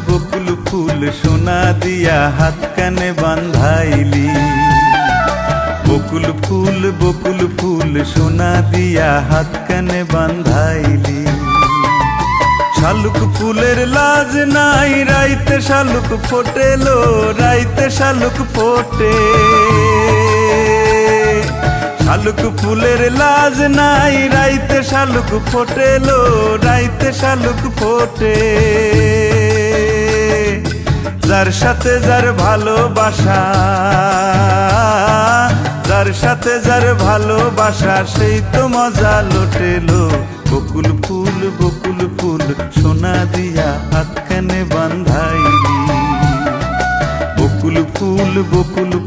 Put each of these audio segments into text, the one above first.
বকুল ফুল সোনা দিয়া হাত কানে বান্ধাইলি। বকুল ফুল সোনা দিয়া হাত কানে বান্ধাইলি। শালুক ফুলের লাজ নাই রাইতে শালুক ফোটেলো, রাইতে শালুক ফোটে। শালুক ফুলের লাজ নাই রাইতে শালুক ফোটেলো, রাইতে শালুক ফোটে। যার সাথে যার ভালোবাসা, যার সাথে যার ভালোবাসা সেই তো মজা লুটেলো। বকুল ফুল সোনা দিয়া হাত কানে বান্ধাইলি। বকুল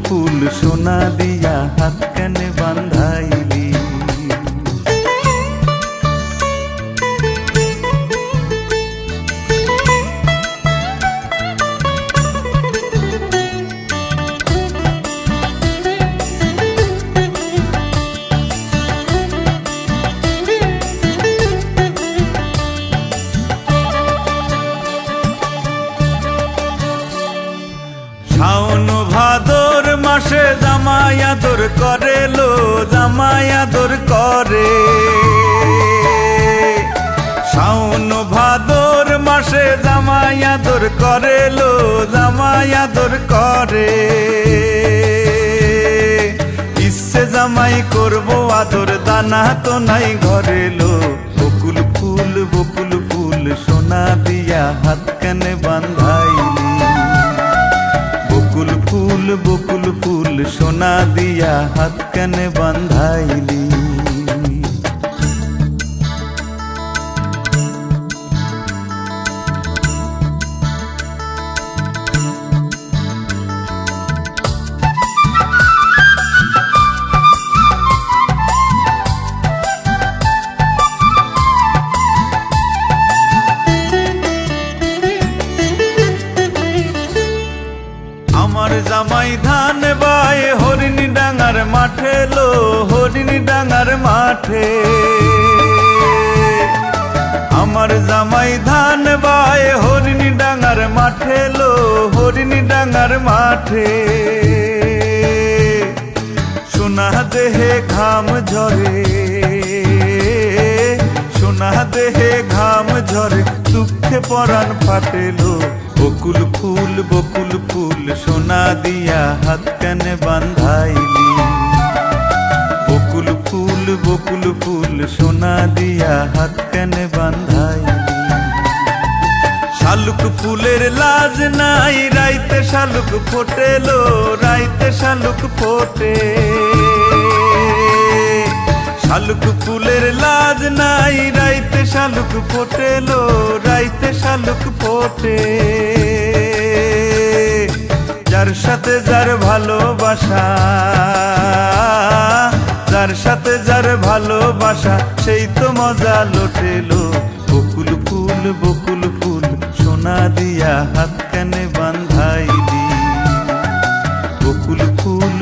ফুল সোনা দিয়া হাত কানে বান্ধাইলি। শাওন ভাদর মাসে জামাই আদর করে লো, জামাই আদর করে। শাওন ভাদর মাসে জামাই আদর করে লো, জামাই আদর করে। ইচ্ছে জামাই করবো আদর দানা তো নাই ঘরে লো। বকুল ফুল সোনা দিয়া হাত কানে বান্ধাইলি। বকুল ফুল সোনা দিয়া হাত কানে বান্ধাইলি। আমার জামাই ধান বায়ে হরিণী ডাঙার মাঠে লো, হরিণী ডাঙার মাঠে। আমার জামাই ধান বায়ে হরিণী ডাঙার মাঠে লো, হরিণী ডাঙার মাঠে। সোনা দেহে ঘাম ঝরে, সোনা দেহে ঘাম ঝরে, দুঃখে পরাণ ফাটেলো। বকুল ফুল সোনা দিয়া হাত কানে বান্ধাইলি। বকুল ফুল সোনা দিয়া হাত কানে বান্ধাইলি। শালুক ফুলের লাজ নাই রাইতে শালুক ফোটেলো, রাইতে শালুক ফোটে। শালুক ফুলের লাজ নাই রাইতে শালুক ফোটেলো, রাইতে শালুক ফোটে। যার সাথে যার ভালোবাসা, যার সাথে যার ভালোবাসা সেই তো মজা লুটেলো। বকুল ফুল সোনা দিয়া হাত কানে বান্ধাইলি। বকুল ফুল